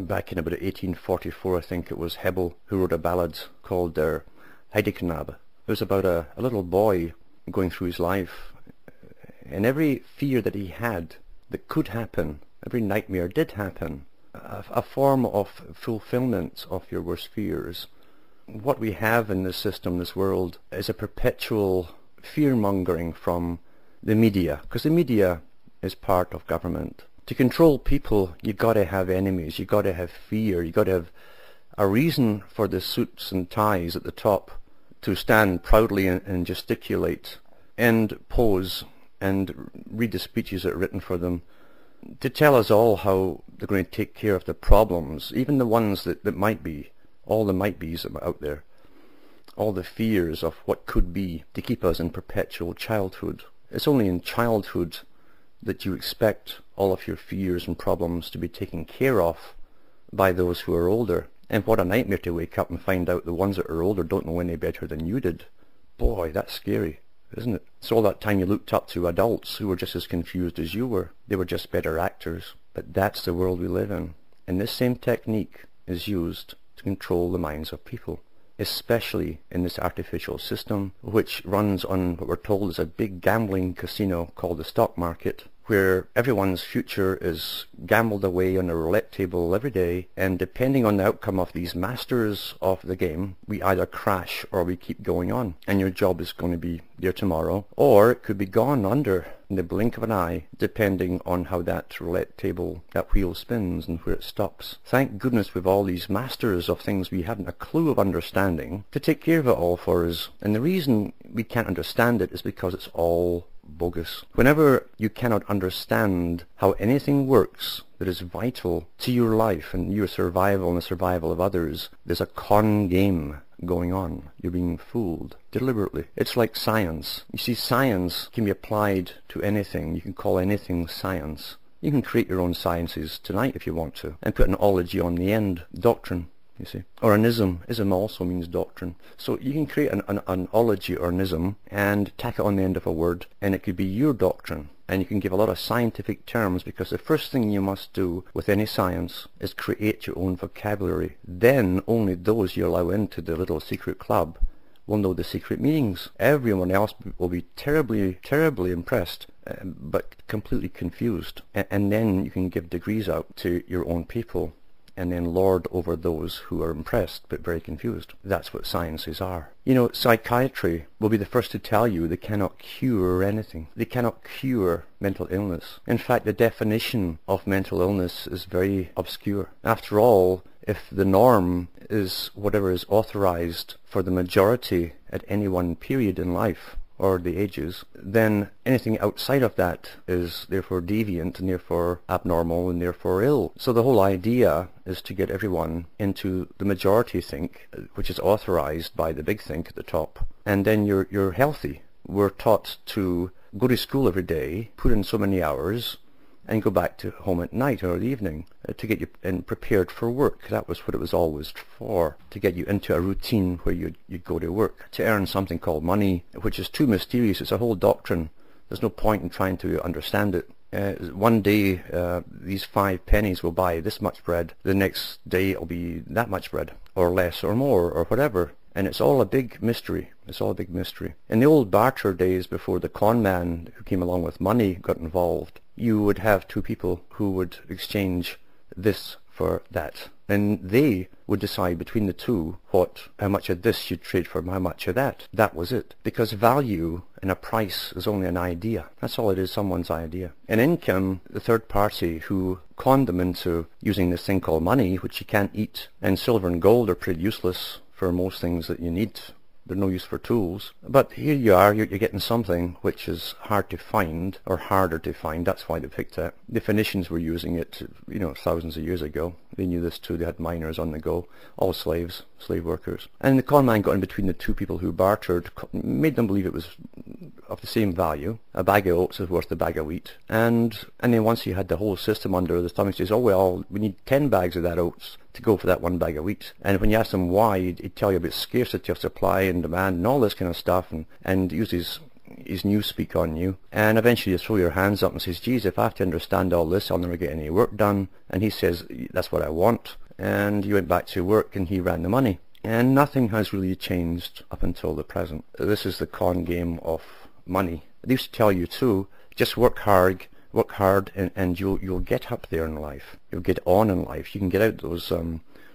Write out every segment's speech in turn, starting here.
back in about 1844, I think it was Hebel who wrote a ballad called Der Heideknabe. It was about a little boy going through his life, and every fear that he had that could happen, every nightmare did happen, a form of fulfillment of your worst fears. What we have in this system, this world, is a perpetual fear-mongering from the media, because the media is part of government. To control people, you've got to have enemies, you've got to have fear, you've got to have a reason for the suits and ties at the top to stand proudly and gesticulate and pose and read the speeches that are written for them, to tell us all how they're going to take care of the problems, even the ones that might be, all the might-be's out there, all the fears of what could be, to keep us in perpetual childhood. It's only in childhood that you expect all of your fears and problems to be taken care of by those who are older. And what a nightmare to wake up and find out the ones that are older don't know any better than you did. Boy, that's scary, isn't it? So all that time you looked up to adults who were just as confused as you were. They were just better actors. But that's the world we live in. And this same technique is used to control the minds of people, especially in this artificial system, which runs on what we're told is a big gambling casino called the stock market, where everyone's future is gambled away on a roulette table every day, and depending on the outcome of these masters of the game, we either crash or we keep going on, and your job is going to be there tomorrow, or it could be gone under in the blink of an eye, depending on how that roulette table, that wheel spins and where it stops. Thank goodness we've all these masters of things we haven't a clue of understanding to take care of it all for us, and the reason we can't understand it is because it's all bogus. Whenever you cannot understand how anything works that is vital to your life and your survival and the survival of others, there's a con game going on. You're being fooled deliberately. It's like science. You see, science can be applied to anything. You can call anything science. You can create your own sciences tonight if you want to, and put an ology on the end. Doctrine, you see. Or an ism. Ism also means doctrine. So you can create an ology or an ism and tack it on the end of a word, and it could be your doctrine. And you can give a lot of scientific terms, because the first thing you must do with any science is create your own vocabulary. Then only those you allow into the little secret club will know the secret meanings. Everyone else will be terribly, terribly impressed, but completely confused. And then you can give degrees out to your own people, and then lord over those who are impressed but very confused. That's what sciences are. You know, psychiatry will be the first to tell you they cannot cure anything. They cannot cure mental illness. In fact, the definition of mental illness is very obscure. After all, if the norm is whatever is authorized for the majority at any one period in life, or the ages, then anything outside of that is therefore deviant and therefore abnormal and therefore ill. So the whole idea is to get everyone into the majority think, which is authorized by the big think at the top, and then you're healthy. We're taught to go to school every day, put in so many hours, and go back to home at night or the evening to get you prepared for work. That was what it was always for, to get you into a routine where you'd go to work, to earn something called money, which is too mysterious. It's a whole doctrine. There's no point in trying to understand it. One day these 5 pennies will buy this much bread, the next day it'll be that much bread, or less or more, or whatever. And it's all a big mystery. It's all a big mystery. In the old barter days, before the con man who came along with money got involved, you would have 2 people who would exchange this for that. And they would decide between the two how much of this you'd trade for how much of that. That was it. Because value and a price is only an idea. That's all it is, someone's idea. And in came the third party who conned them into using this thing called money, which you can't eat. And silver and gold are pretty useless for most things that you need. They're no use for tools. But here you are, you're getting something which is hard to find, or harder to find. That's why they picked that. The Phoenicians were using it, you know, thousands of years ago. They knew this too. They had miners on the go, all slaves, slave workers. And the con man got in between the 2 people who bartered, made them believe it was of the same value. A bag of oats is worth a bag of wheat. And then once you had the whole system under the thumb, he says, oh well, we need 10 bags of that oats to go for that 1 bag of wheat. And when you ask them why, he'd tell you about scarcity of supply and demand and all this kind of stuff, and use these his newspeak on you, and eventually you throw your hands up and says, geez, if I have to understand all this, I'll never get any work done. And he says, that's what I want. And you went back to work and he ran the money. And nothing has really changed up until the present. This is the con game of money. They used to tell you too, just work hard, and you'll get up there in life. You'll get on in life. You can get out those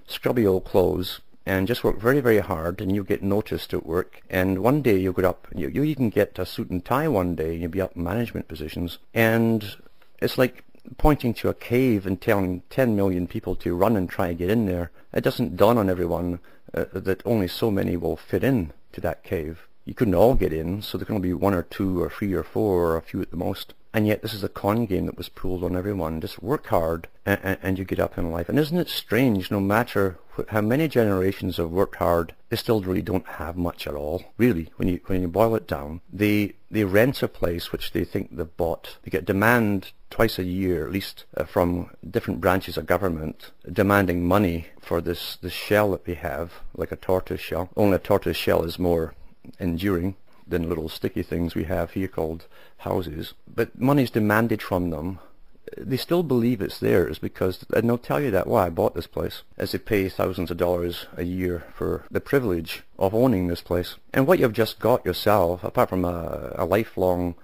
scrubby old clothes and just work very, very hard, and you'll get noticed at work. And one day you'll get up, you even get a suit and tie one day, and you'll be up in management positions. And it's like pointing to a cave and telling 10 million people to run and try to get in there. It doesn't dawn on everyone that only so many will fit in to that cave. You couldn't all get in, so there can only be 1 or 2 or 3 or 4 or a few at the most. And yet this is a con game that was pulled on everyone. Just work hard and you get up in life. And isn't it strange, no matter how many generations have worked hard, they still really don't have much at all. Really, when you boil it down, they rent a place which they think they've bought. They get demand twice a year, at least, from different branches of government, demanding money for this shell that they have, like a tortoise shell. Only a tortoise shell is more enduring than little sticky things we have here called houses. But money's demanded from them. They still believe it's theirs because, and they'll tell you that, well, I bought this place, as they pay thousands of dollars a year for the privilege of owning this place. And what you've just got yourself, apart from a lifelong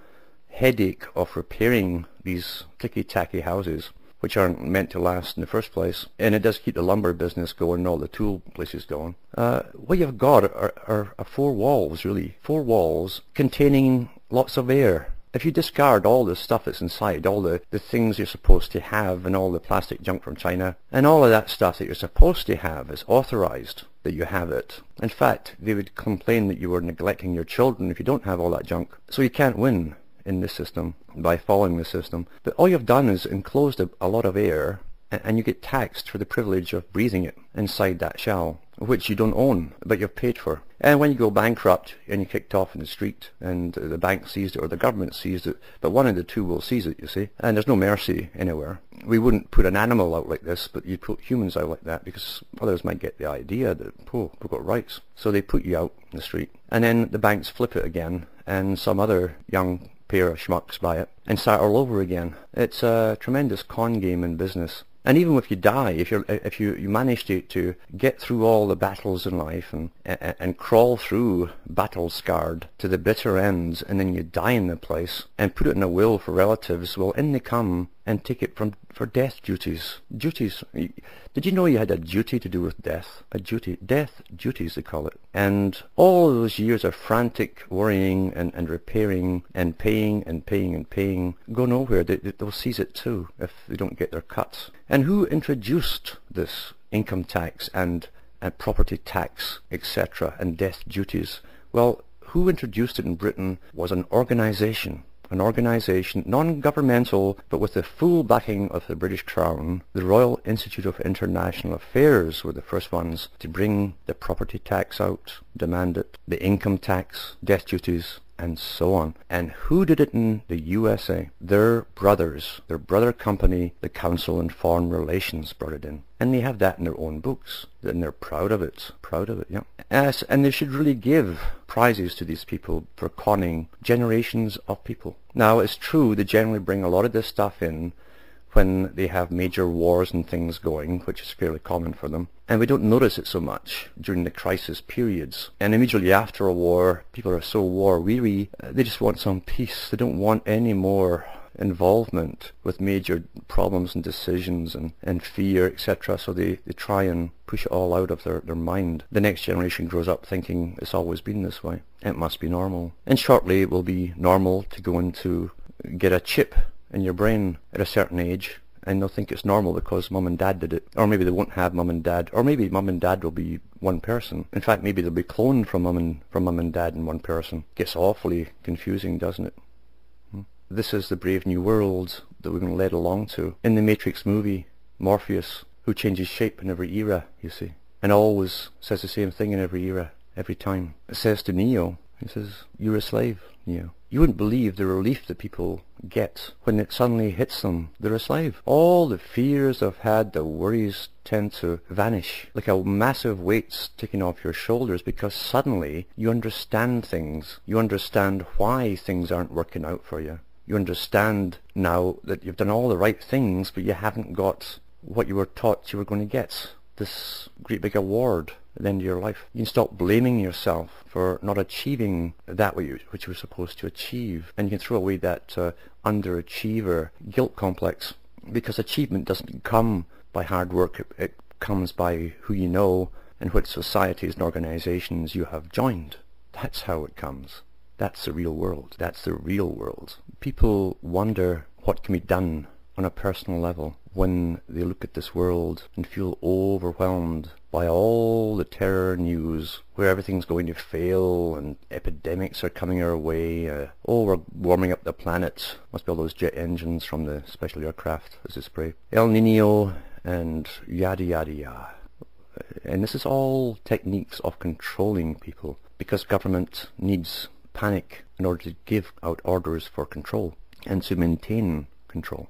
headache of repairing these ticky-tacky houses, which aren't meant to last in the first place, and it does keep the lumber business going and all the tool places going. What you've got are 4 walls, really. 4 walls containing lots of air. If you discard all the stuff that's inside, all the things you're supposed to have, and all the plastic junk from China, and all of that stuff that you're supposed to have is authorized that you have it. In fact, they would complain that you were neglecting your children if you don't have all that junk. So you can't win in this system by following the system. But all you've done is enclosed a lot of air, and you get taxed for the privilege of breathing it inside that shell, which you don't own, but you've paid for. And when you go bankrupt and you're kicked off in the street and the bank seized it or the government seized it, but one of the two will seize it, you see, and there's no mercy anywhere. We wouldn't put an animal out like this, but you'd put humans out like that because others might get the idea that, oh, we've got rights. So they put you out in the street. And then the banks flip it again, and some other young pair of schmucks buy it and start all over again. It's a tremendous con game in business. And even if you die, if you manage to get through all the battles in life and crawl through battle scarred to the bitter ends, and then you die in the place and put it in a will for relatives, well, in they come and take it for death duties. Duties. Did you know you had a duty to do with death? A duty. Death duties, they call it. And all those years of frantic worrying and repairing and paying and paying and paying go nowhere. They'll seize it too if they don't get their cuts. And who introduced this income tax and property tax, etc., and death duties? Well, who introduced it in Britain was an organisation, non-governmental, but with the full backing of the British Crown. The Royal Institute of International Affairs were the first ones to bring the property tax out, demand it, the income tax, death duties, and so on. And who did it in the USA? Their brothers, their brother company, the Council on Foreign Relations, brought it in. And they have that in their own books, and they're proud of it, yeah. Yes, and they should really give prizes to these people for conning generations of people. Now, it's true, they generally bring a lot of this stuff in when they have major wars and things going, which is fairly common for them. And we don't notice it so much during the crisis periods. And immediately after a war, people are so war weary, they just want some peace. They don't want any more involvement with major problems and decisions and fear, etc. So they try and push it all out of their mind. The next generation grows up thinking it's always been this way. It must be normal. And shortly it will be normal to go into get a chip in your brain at a certain age, and they'll think it's normal because mum and dad did it. Or maybe they won't have mum and dad, or maybe mum and dad will be one person. In fact, maybe they'll be cloned from mum and dad in one person. Gets awfully confusing, doesn't it? This is the brave new world that we're going to lead along to. In the Matrix movie, Morpheus, who changes shape in every era, you see, and always says the same thing in every era, every time. It says to Neo, He says, you're a slave, Neo. You wouldn't believe the relief that people get when it suddenly hits them. They're a slave. All the fears they've had, the worries tend to vanish like a massive weight's taken off your shoulders, because suddenly you understand things. You understand why things aren't working out for you. You understand now that you've done all the right things, but you haven't got what you were taught you were going to get. This great big award at the end of your life. You can stop blaming yourself for not achieving that which you were supposed to achieve, and you can throw away that underachiever guilt complex, because achievement doesn't come by hard work. It comes by who you know and what societies and organizations you have joined. That's how it comes. That's the real world. That's the real world. People wonder what can be done on a personal level when they look at this world and feel overwhelmed by all the terror news where everything's going to fail and epidemics are coming our way. Oh, we're warming up the planet. Must be all those jet engines from the special aircraft as they spray. El Nino and yada yada yada. And this is all techniques of controlling people, because government needs panic in order to give out orders for control and to maintain control.